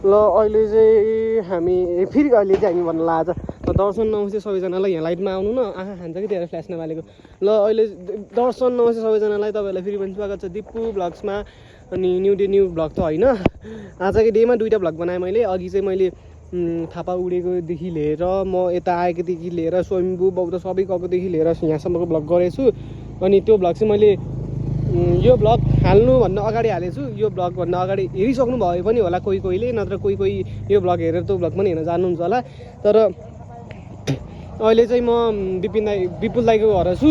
ल अहिले चाहिँ हामी फेरि अहिले चाहिँ हामी भन्न लाग्छ दर्शन नमस्ते सबैजनालाई यहाँ लाइटमा आउनु न आँखा खान्छ कि त्यहाँ फ्ल्यास नबालेको ल अहिले दर्शन नमस्ते सबैजनालाई तपाईँहरूलाई फेरि पनि स्वागत छ दिपु भ्लग्समा अनि न्यू डे न्यू भ्लग त होइन आजकै डेमा 2टा भ्लग बनाएँ मैले अघि चाहिँ मैले थापा उडेकोदेखि लिएर म यता आएकोदेखि लिएर स्वयम्भू बौद्ध सबै गएकोदेखि लिएर यहाँसम्मको भ्लग गरेछु अनि त्यो भ्लग चाहिँ मैले यो भ्लग हाल्नुभन्दा अगाडि हालेछु यो भ्लगभन्दा अगाडि हेरिसक्नु भयो पनि होला कोहीले नत्र कोही यो भ्लग हेरेर त्यो भ्लग पनि हेर्न जानुहुन्छ होला तर अहिले चाहिँ म विपुल दाइको घर छु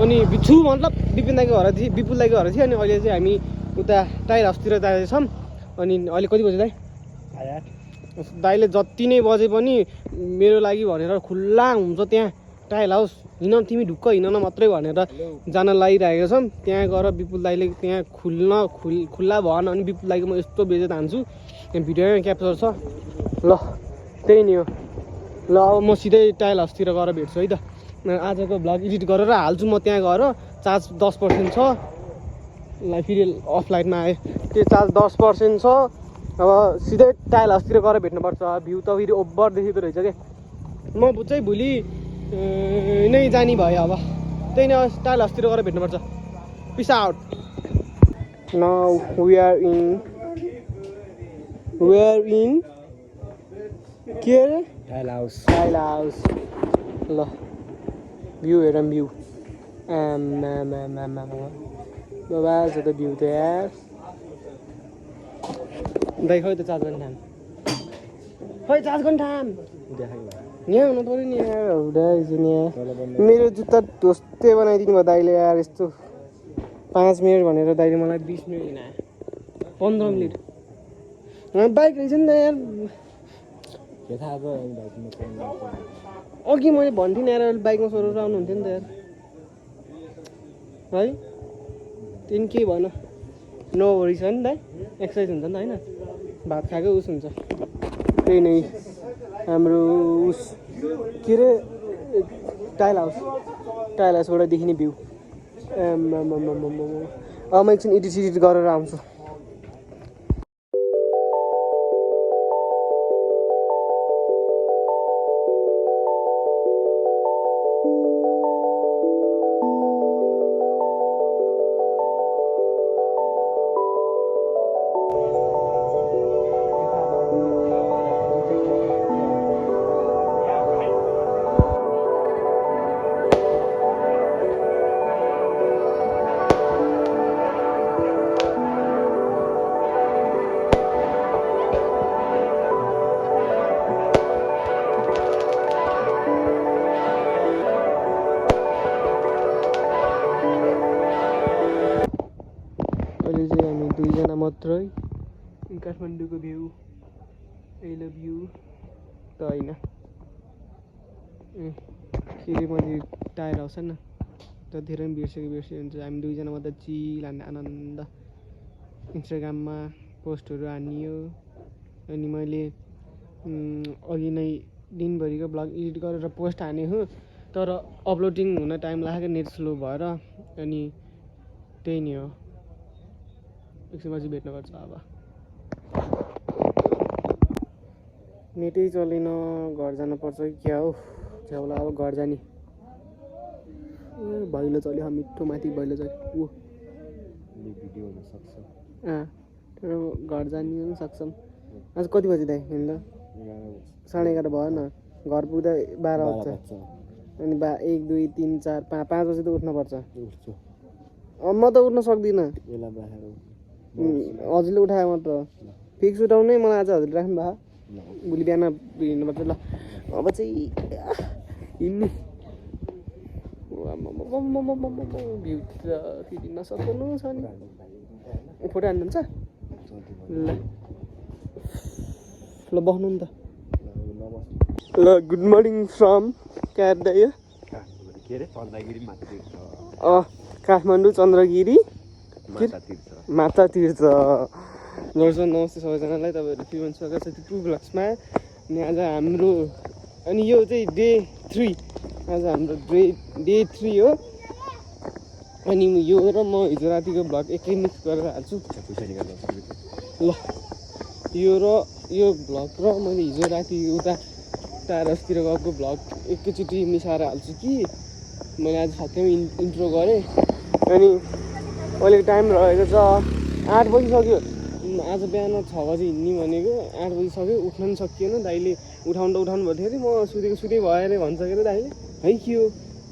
अनि छु मतलब विपिन दाइको घर विपुल दाइको घर थियो अनि अहिले चाहिँ हामी उता टायर हाउसतिर जाँदैछौँ अनि अहिले कति बजे दाइ दाइले जति नै बजे पनि मेरो लागि भनेर खुल्ला हुन्छ त्यहाँ टाइल हाउस हिँड तिमी ढुक्क हिँड न मात्रै भनेर जान लागिरहेको छौँ त्यहाँ गएर विपुल दाइले त्यहाँ खुल्ला भएन अनि विपुल दाइको म यस्तो बेजेत हान्छु त्यहाँ भिडियोमा क्याप्चर छ ल त्यही नि हो ल अब म सिधै टाइल हाउसतिर गएर भेट्छु है त आजको भ्लग एडिट गरेर हाल्छु म त्यहाँ गएर चार्ज 10% छ ल फेरि अफलाइनमा आएँ त्यो चार्ज 10% छ अब सिधै टाइल हाउसतिर गएर भेट्नुपर्छ भ्यू त फेरि ओभर देखिँदो रहेछ क्या म चाहिँ भोलि नै जाने भयो अब त्यही नै टाइल हाउसतिर गएर भेट्नुपर्छ peace out now we are in के अरे टाइल हाउस ल भ्यू हेरौँ भ्यू बाबा छ त भ्यू त यार दाइ खै त चार्ज गर्ने ठाम खै चार्ज गर्ने ठाम यहाँ हुनु पऱ्यो नि यार हुँदैछ नि मेरो जुत्ता ढोस्टे बनाइदिनु भयो दाइले यार यस्तो 5 मिनट भनेर दाइले मलाई 20 मिनट हिँडायो 15 मिनट बाइक रहेछ नि त यार अघि मैले भन्थेँ नि यार बाइकमा सोरेर आउनुहुन्थ्यो नि त यार है त्यहाँदेखि केही भएन नो वरिस हो नि दाइ एक्सर्साइज हुन्छ नि त होइन भात खाएको उस हुन्छ त्यही नै हाम्रो उस के अरे टाइल हाउसबाट देखिने भ्यू अब म एकछिन एडिट गरेर आउँछु मात्रै काठमाडौँको भ्यू आई लभ यु त होइन फेरि मैले टायर हाउस होइन त धेरै पनि बिर्सेको हुन्छ हामी दुईजना मात्रै चिल हान्ने आनन्द इन्स्टाग्राममा पोस्टहरू हानियो अनि मैले अघि नै दिनभरिको भ्लग एडिट गरेर पोस्ट हानेको तर अपलोडिङ हुन टाइम लाग्यो नेट स्लो भएर अनि त्यही नै हो एकछिनपछि भेट्नुपर्छ अब नेटै चलेन घर जानुपर्छ कि क्या हो झ्याउला अब घर जाने भैलो चल्यो मिठो माथि भैलो चल्यो ऊ भिडियो हुनसक्छ घर जाने पनि सक्छौँ आज कति बजी दाइ हिँड्दा 11:30 भयो न घर पुग्दा 12 बज्छ अनि 1 2 3 4 5 बजी त उठ्नुपर्छ म त उठ्न सक्दिनँ हजुरले उठायो मात्र फिक्स उठाउनै मलाई आज हजुरले राख्नु भयो भोलि बिहान हिँड्नुपर्छ ल अब चाहिँ हिँड्ने भ्यू त फेरि नसक्नु छ नि फोटो हान्नुहुन्छ ल बस्नु नि त ल गुड मर्निङ फ्रम क्यारदाय काठमाडौँ चन्द्रगिरी माता तीर्थ दर्शन नमस्ते सबैजनालाई तपाईँहरू फेरि पनि स्वागत छ दिपु भ्लग्समा अनि आज हाम्रो अनि यो चाहिँ डे 3 आज हाम्रो डे 3 हो अनि यो र म हिजो रातिको भ्लग एकै मिक्स गरेर हाल्छु ल यो र यो भ्लग र मैले हिजो राति उता टारसतिर गएको भ्लग एकैचोटि मिसाएर हाल्छु कि मैले आज साथैमा इन्ट्रो गरेँ। अनि अहिले टाइम रहेको छ 8 बजिसक्यो। आज बिहान 6 बजी हिँड्ने भनेको 8 बजिसक्यो। उठ्न पनि सकिएन। दाइले उठाउनु भन्थ्यो अरे म सुतेको भएँ अरे भन्छ के अरे दाइले। है के हो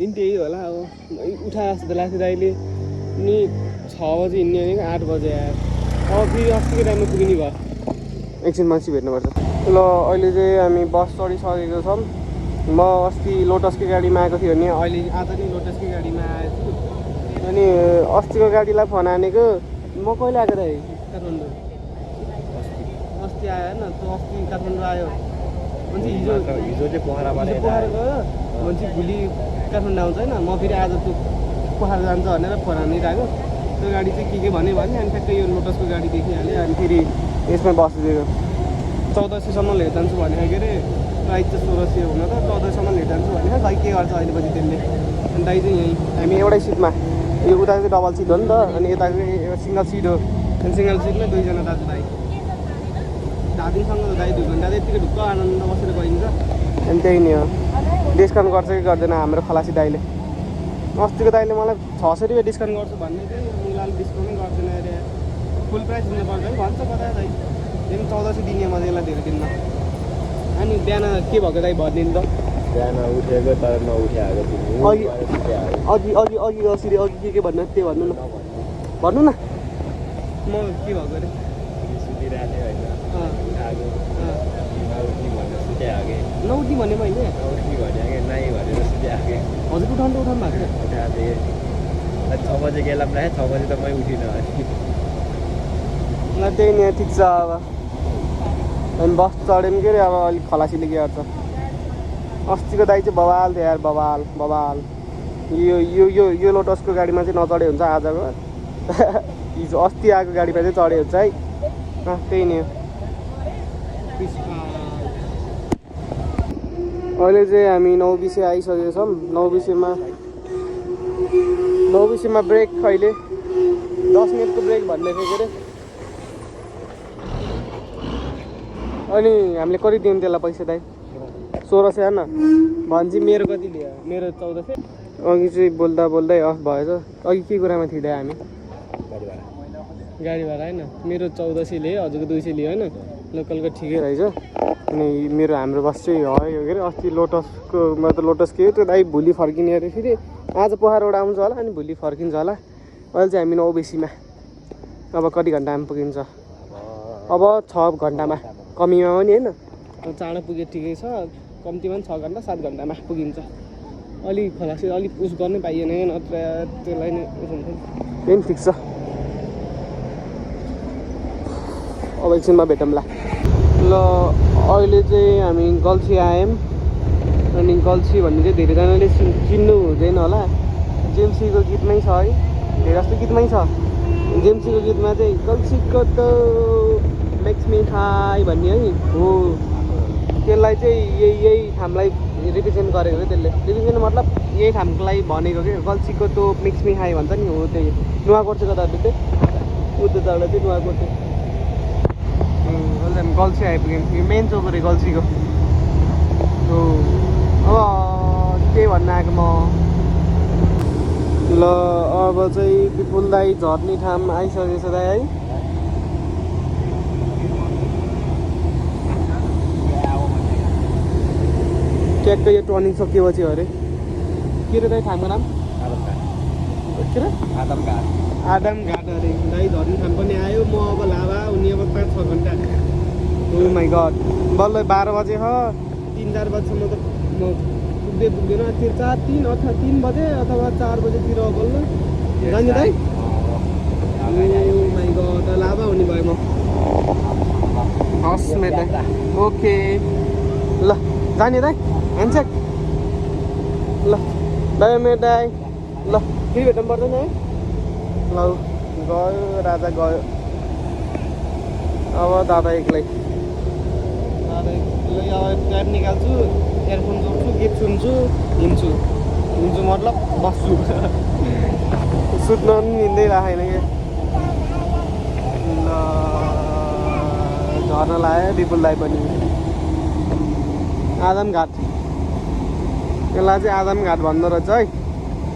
तिन त्यही होला अब उठाए जस्तो लाग्थ्यो दाइले। अनि 6 बजी हिँड्ने भनेको 8 बजे आएर अब फेरि अस्तिको टाइममा पुग्ने भयो। एकछिन मान्छे भेट्नुपर्छ। ल अहिले चाहिँ हामी बस चढिसकेको छौँ। म अस्ति लोटसकै गाडीमा आएको थियो भने अहिले आज नि लोटसकै गाडीमा आएको छु। अनि अस्तिको गाडीलाई फोन हानेको म कहिले आएको दाइ काठमाडौँ? अस्ति आयो होइन तँ अस्ति काठमाडौँ आयो भने हिजो चाहिँ पोखरा गयो भने भोलि काठमाडौँ आउँछ होइन। म फेरि आज त्यो पोखरा जान्छ भनेर फोन हानिरहेको। त्यो गाडी चाहिँ के भने अनि ठ्याक्कै यो लोटसको गाडी देखिहालेँ। अनि फेरि यसमै बसिदिएको 1400सम्म लिएर जान्छु भनेको के अरे। प्राइस चाहिँ 1600 हुन त 1400सम्म लिएर जान्छु भनेको। खै के गर्छ अहिले पछि त्यसले। अनि दाइ चाहिँ यहीँ हामी एउटै सिटमा। यो उता चाहिँ डबल सिट हो नि त अनि यता चाहिँ सिङ्गल सिट हो। अनि सिङ्गल सिटमै 2 जना दाजुभाइ दाजुसँग दाइ 2 घन्टा त्यतिकै ढुक्क आनन्द बसेर गइन्छ। अनि त्यही नै हो। डिस्काउन्ट गर्छ कि गर्दैन हाम्रो खलासी दाइले। अस्तिको दाइले मलाई 600 रुपियाँ डिस्काउन्ट गर्छु भन्ने चाहिँ मुलाले डिस्काउन्टै गर्दैन अरे। फुल प्राइस हुनु पर्छ है भन्छ कता दाइ। एकदम 1400 दिने मजालाई धेरै दिनमा। अनि बिहान के भएको दाइ भनिदिनु त। बिहान उठेको तर नउठ्याएको अघि अस्ति के भन्नु त्यो भन्नु न भन्नु न। म के भएको अरे सुतिरहेको थिएँ होइन नउठ्ने भने मैले नाइ भनेर सुतिहालेँ। हजुर उठाउनु भएको उठाएको थिएँ 6 बजे गेलाम राखेँ 6 बजे त मै उठिनँ ल त्यही नि ठिक छ। अब अनि बस चढ्यौँ के अरे अब अलिक खलासीले के गर्छ। अस्तिको दाइ चाहिँ बवाल थियो यार बवाल। यो लोटसको गाडीमा चाहिँ नचढे हुन्छ आजको। हिजो अस्ति आएको गाडीमा चाहिँ चढे हुन्छ है। त्यही नि हो। अहिले चाहिँ हामी 9 बिसे आइसकेको छौँ। 9 बिसेमा ब्रेक अहिले 10 मिनटको ब्रेक भन्दै थियो के अरे। अनि हामीले कति दियौँ त्यसलाई पैसा दाइ? 1600 हेर्न भन्छ। मेरो कति लियो? मेरो 1400। अघि चाहिँ बोल्दै अफ भएछ। अघि के कुरामा थियौँ दाइ हामी? गाडी भाडा होइन मेरो 1400 लियो हजुरको 200 लियो होइन। लोकलको ठिकै रहेछ। अनि हाम्रो बस चाहिँ हो के अरे अस्ति लोटसको मतलब लोटस के हो त्यो दाइ भोलि फर्किने अरे। फेरि आज पोखराबाट आउँछ होला अनि भोलि फर्किन्छ होला। अहिले चाहिँ हामी 9 बिसेमा अब कति घन्टामा पुगिन्छ? अब 6 घन्टामा कमीमा हो नि होइन। चाँडो पुगे ठिकै छ। कम्तीमा पनि 6 घन्टा 7 घन्टामा पुगिन्छ। अलिक खलासी अलिक उस गर्नै पाइएन नत्र त्यसलाई नै उस हुन्छ नि। त्यही ठिक छ। अब एकछिनमा भेटौँला। ल अहिले चाहिँ हामी गल्छी आयौँ। अनि गल्छी भन्ने चाहिँ धेरैजनाले चिन्नु हुँदैन होला। जेम्सीको गीतमै छ है। धेरै जस्तो गीतमै छ। जेम्सीको गीतमा चाहिँ गल्छीको त मेक्स मी हाई भन्ने है हो। त्यसलाई चाहिँ यही ठाउँलाई रिप्रेजेन्ट गरेको हो। त्यसले रिप्रेजेन्ट मतलब यही ठाउँलाई भनेको के गल्छीको त मेक्स मी हाई भन्छ नि हो। त्यही नुवाकोट चाहिँ कता चाहिँ उता चाडा चाहिँ नुवाकोट चाहिँ हामी गल्छी आइपुग्यौँ। यो मेन चौक अरे गल्छीको हो। अब के भन्न आएको म। ल अब चाहिँ विपुल दाई झर्ने ठाउँ आइसकेको छ दाइ है। ट्याक्कै यो टर्निङ सकिएपछि अरे के अरे दाइ ठाउँको नाम? के अरे आदम घाट अरे। दाइ झर्ने ठाउँ पनि आयो। म अब लाभा उनी अब 5-6 घन्टा। ओ माई गड बल्ल 12 बजे हो। 3-4 बजीसम्म त म पुग्दैन। 3 अथवा 3 बजे अथवा 4 बजेतिर बल्ल जाने दाइ। ओ माई गड लाभा हुने भयो म। हस् मेट ओके ल जाने दाइ ह्यान्डसेक। ल बाई मेट दाइ। ल फेरि भेट्नु पर्दैन है। ल गयो राजा गयो। अब दादा एक्लै अब ट्याब निकाल्छु इयरफोन जोड्छु गीत सुन्छु हिँड्छु मतलब बस्छु। सुत्न पनि निन्दै राखेन कि। ल झर्न लाग्यो विपुललाई पनि आदमघाट यसलाई चाहिँ आदमघाट भन्दो रहेछ है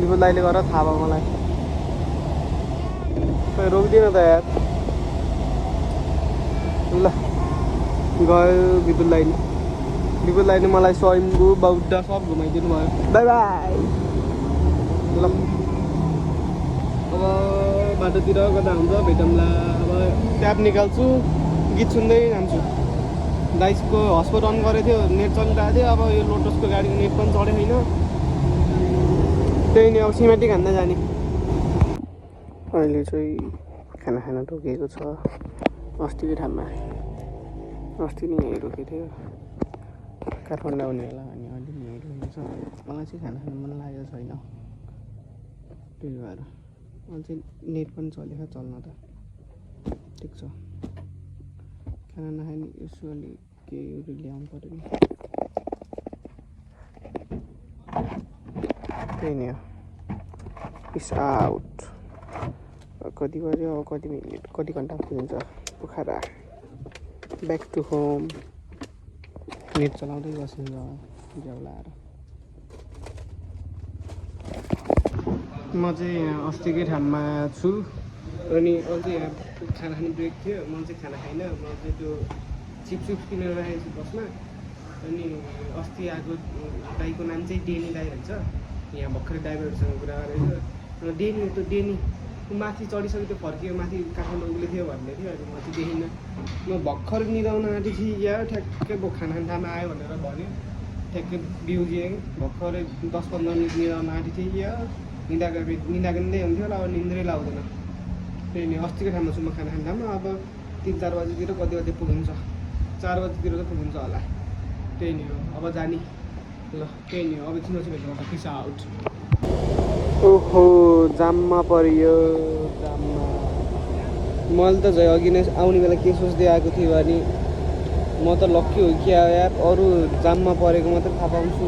विपुल दाइले गरेर थाहा भयो मलाई खै रोक्दिन त यार ल गयो विपुल दाइले मलाई स्वयम्भू बौद्ध सब घुमाइदिनु भयो बाई बाई ल अब बाटोतिर गर्दा हुन्छ भेटौँला अब ट्याब निकाल्छु गीत सुन्दै जान्छु दाइसको हटस्पट अन गरेको थियो नेट चलिरहेको थियो अब यो लोटसको गाडीको नेट पनि चढेको छैन त्यही नै अब सिमेटिक हान्दै जाने अहिले चाहिँ खाना खान रोकिएको छ अस्तिकै ठाउँमा अस्ति नै यहीँ रोकेको थियो काठमाडौँ आउने होला अनि अहिले नि यहीँ रोकेको छ मलाई चाहिँ खाना खानु मन लागेको छैन त्यही भएर अझै नेट पनि चलेको चल्न त ठिक छ खाना नखाने यसो अलिक केही ल्याउनु पऱ्यो नि त्यही नै हो पिस आउट कति बज्यो अब कति मिनट कति घन्टा पुगिन्छ Pokhara back to home net चलाउँदै बस्नु ज्याउ लाएर म चाहिँ यहाँ अस्तिकै ठाउँमा छु अनि अझै यहाँ खाना खाने ब्रेक थियो म चाहिँ खाना खाइनँ म चाहिँ त्यो चिप्स किनेर राखेको छु बसमा अनि अस्ति आएको दाइको नाम चाहिँ डेनी दाइ रहेछ यहाँ भर्खरै ड्राइभरहरूसँग कुरा गरेको र डेनी त्यो डेनी माथि चढिसक्यो त्यो फर्कियो माथि काठमाडौँ उग्ले थियो भन्ने थियो अनि म चाहिँ देखिनँ म भर्खर निदाउन आँटी थिएँ या ठ्याक्कै खाना खाना आयो भनेर भन्यो ठ्याक्कै बिउजिएँ भर्खरै 10-15 मिनट निदाउन आँटी थिएँ या निदागन्दै हुन्थ्यो होला अब निन्द्रै लाउँदैन त्यही नै अस्तिको ठाउँमा छु म खाना खान्दामा अब 3-4 बजीतिर कति बजी पुगिन्छ 4 बजीतिर त पुगिन्छ होला त्यही नै हो अब जाने ल त्यही नै हो अब एकछिन भेट्नु पिस आउट ओहो जाममा परियो जाममा मैले त झै अघि नै आउने बेला के सोच्दै आएको थियो भने म त लक्की हो कि यार अरू जाममा परेको मात्रै थाहा पाउँछु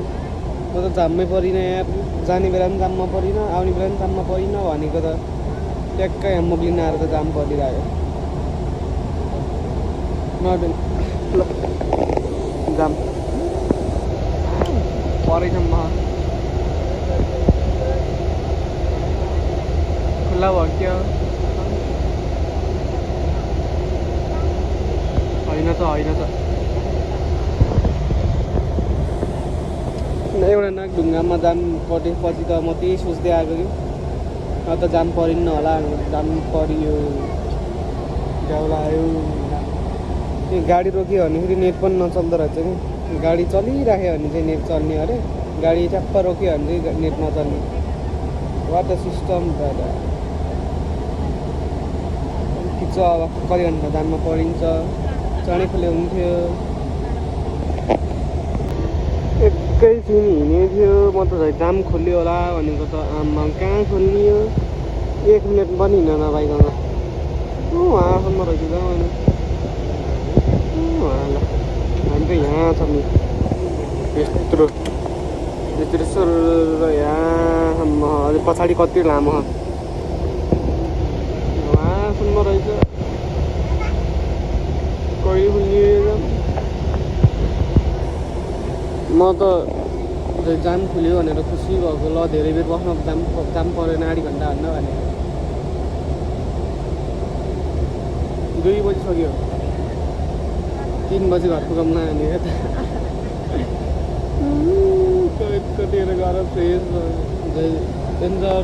म त जाममै परिनँ यार जाने बेला पनि जाममा परिनँ आउने बेला पनि जाममा परिनँ भनेको त ट्याक्कै मुग्लिन आएर त जाम परिरहेको ल जाम परेछम्म खुल्ला भयो क्या होइन त एउटा नागढुङ्गामा जाम कटेपछि त म त्यही सोच्दै आएको कि अब त जाम परिन्न होला जाम परियो झ्याउला आयो त्यो गाडी रोक्यो भने फेरि नेट पनि नचल्दो रहेछ कि गाडी चलिराख्यो भने चाहिँ नेट चल्ने अरे गाडी ट्याप्प रोक्यो भने चाहिँ नेट नचल्ने वाट द सिस्टम दादा ठिक छ अब कति घन्टा जाममा परिन्छ चाँडै खुले हुन्थ्यो एकैछिन हिँड्ने थियो म त झै जाम खोल्यो होला भनेको त आमा कहाँ खोल्नियो 1 मिनट पनि हिँड्न नपाइकन उहाँसम्म रहेछ त मैले उहाँलाई हामी त यहाँ छ नि यत्रो सर यहाँसम्म अलिक पछाडि कति लामो उहाँसम्म रहेछ कहिले खुल्यो म त जाम खुल्यो भनेर खुसी भएको ल धेरै बेर बस्न जाम परेन आधी घन्टा भन्दा भने 2 बजिसक्यो 3 बजी घर पुगाउँला भने यता कतिखेर गएर फ्रेस डेन्जर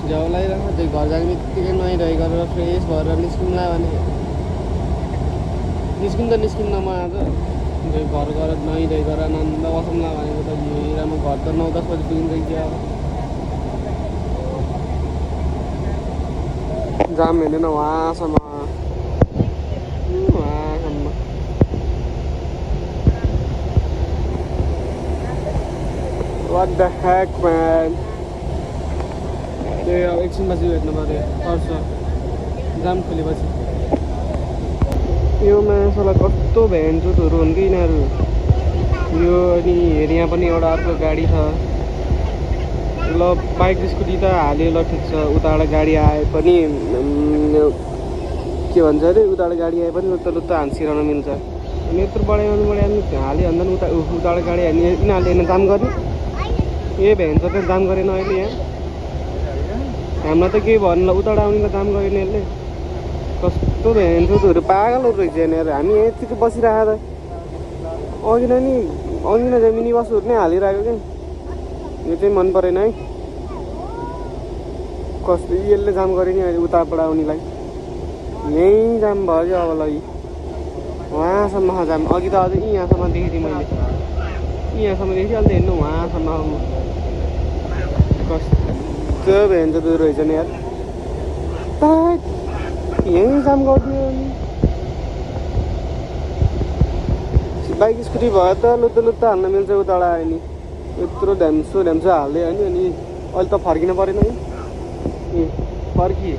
झ्याउ लगाइरहेको त्यो घर जाने बित्तिकै नुहाइरहे गरेर फ्रेस भएर निस्किउँला भने निस्किन्न म आज घर गएर नुहाइरहे गरेर आनन्द बसौँला भनेको त हिँडेर म घर त 9-10 बजी पुगिन्छ क्या जाम हेर्दैन उहाँसम्म What the heck, man? त्यही अब एकछिनपछि भेट्नु पऱ्यो पर्छ जाम खोलेपछि यो मान्छेलाई कस्तो भ्यानचुटहरू हुन् कि यिनीहरू यो अनि हेरि यहाँ पनि एउटा अर्को गाडी छ ल बाइक स्कुटी त हाल्यो ल ठिक छ उताबाट गाडी आए पनि के भन्छ अरे उताबाट गाडी आए पनि लुत्त हान्सिरहन मिल्छ अनि यत्रो बढाइरहनु हाल्यो भन्दा पनि उताबाट गाडी हाल्ने यिनीहरूले होइन जाम गर्ने ए भ्यान त जाम गरेन अहिले यहाँ हामीलाई त केही भन्नु उताबाट आउनेलाई जाम गरेन यसले कस्तो भ्यान चोहरू पागलहरू रहेछ यहाँनिर हामी यतिकै बसिरहेको त अघि नै मिनी बसहरू नै हालिरहेको क्या यो चाहिँ मन परेन है कस्तो यसले जाम गरे नि अहिले उताबाट आउनेलाई यहीँ जाम भयो अब ल वहाँसम्म जाम अघि त अझै यहाँसम्म देखेको थिएँ मैले यहाँसम्म देखेको थिएँ अहिले त हेर्नु वहाँसम्म आउनु कस्तो भ्यान त दूर रहेछ नि यार यहीँ जाम गरिदियो अनि बाइक स्कुटी भयो त लुत्त हाल्न मिल्छ उताबाट आयो नि यत्रो ढ्याम्सो हाल्दै होइन अनि अहिले त फर्किनु परेन है ए फर्किए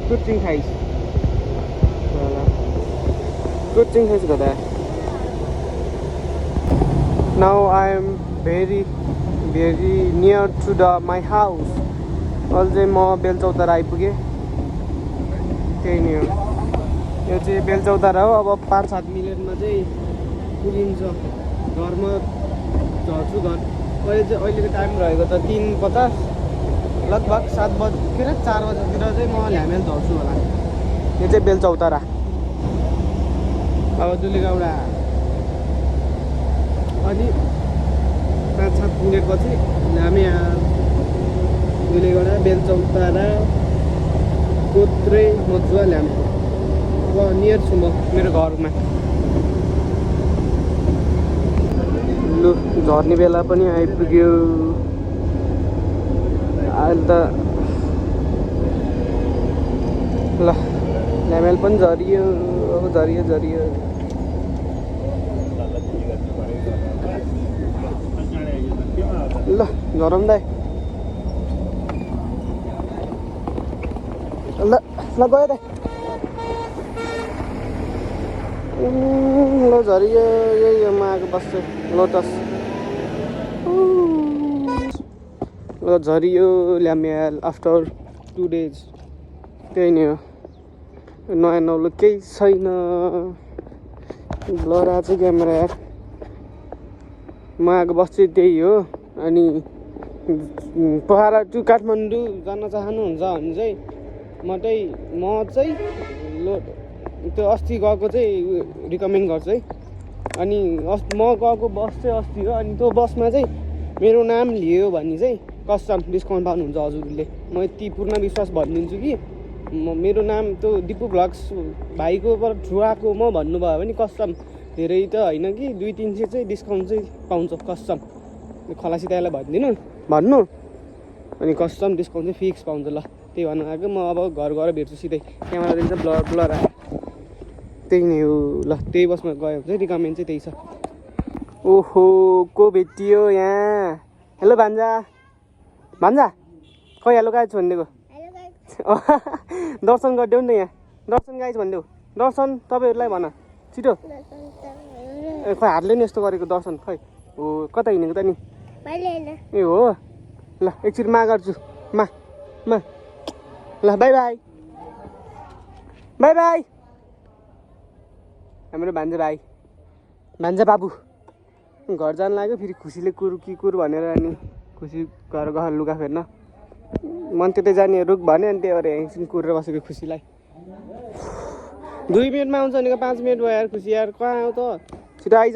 कुचिङ खाइस गदा now I am very near to the my house अहिले चाहिँ म बेलचौतारा आइपुगेँ त्यही नै हो यो चाहिँ बेलचौतारा हो अब 5-7 मिनटमा चाहिँ पुगिन्छ घरमा झर्छु घर अहिलेको टाइम रहेको त 3:50 लगभग 4 बजीतिर चाहिँ म ल्यामेल झर्छु होला यो चाहिँ बेलचौतारा अब दुलेगौडा अनि 5-7 मिनटपछि ल्यामे दुलेगौडा बेलचौतारा कोत्रे मजुवा ल्यामे अब नियर छु म मेरो घरमा लु झर्ने बेला पनि आइपुग्यो अहिले त ल ल्यामेल पनि झरियो अब झरियो ल झरौँ दाइ ल गयो दाइ ल झरियो यही म आएको बस्छु लोटस ल झरियो ल्यामेल आफ्टर 2 डेज त्यही नै हो नयाँ नौलो केही छैन ब्लर आएको छ क्यामेरा यार म आएको बस्छु त्यही हो अनि पोखरा टु काठमाडौँ जान चाहनुहुन्छ भने चाहिँ म चाहिँ त्यो अस्ति गएको चाहिँ रिकमेन्ड गर्छु है अनि म गएको बस चाहिँ अस्ति हो अनि त्यो बसमा चाहिँ मेरो नाम लियो भने चाहिँ कस्टम डिस्काउन्ट पाउनुहुन्छ हजुरले म यति पूर्ण विश्वास भनिदिन्छु कि मेरो नाम त्यो दिपु भ्लग्स भाइको थ्रु आएको म भन्नुभयो भने कस्टम धेरै त होइन कि 200-300 चाहिँ डिस्काउन्ट चाहिँ पाउँछ कस्टम खलासी दाइलाई भन्नु अनि कस्टम डिस्काउन्ट चाहिँ फिक्स पाउँछ ल त्यही भन्नु आएको म अब घर गएर भेट्छु सिधै क्यामेरा दिन्छ ब्लर आयो त्यही नै हो ल त्यही बसमा गयो चाहिँ रिकमेन्ड चाहिँ त्यही छ ओहो को भेटियो यहाँ हेलो भान्जा खै हेलो गाइज भनिदिएको दर्शन गरिदेऊ नि त यहाँ दर्शन गाइज भनिदेऊ दर्शन तपाईँहरूलाई भन छिटो खै हातले नि यस्तो गरेको दर्शन खै हो कता हिँडेको त नि ए हो ल एकछिन गर्छु ल बाई हाम्रो भान्जा बाबु घर जानु लाग्यो फेरि खुसीले कुर भनेर अनि खुसी घर गएर लुगा फेर्न मन त्यतै जाने रुख भने अनि त्यही भएर एकछिन कुरेर बसेको खुसीलाई 2 मिनटमा आउँछ भनेको 5 मिनट भयो यार खुसी यार कहाँ आऊ त छिटो आइज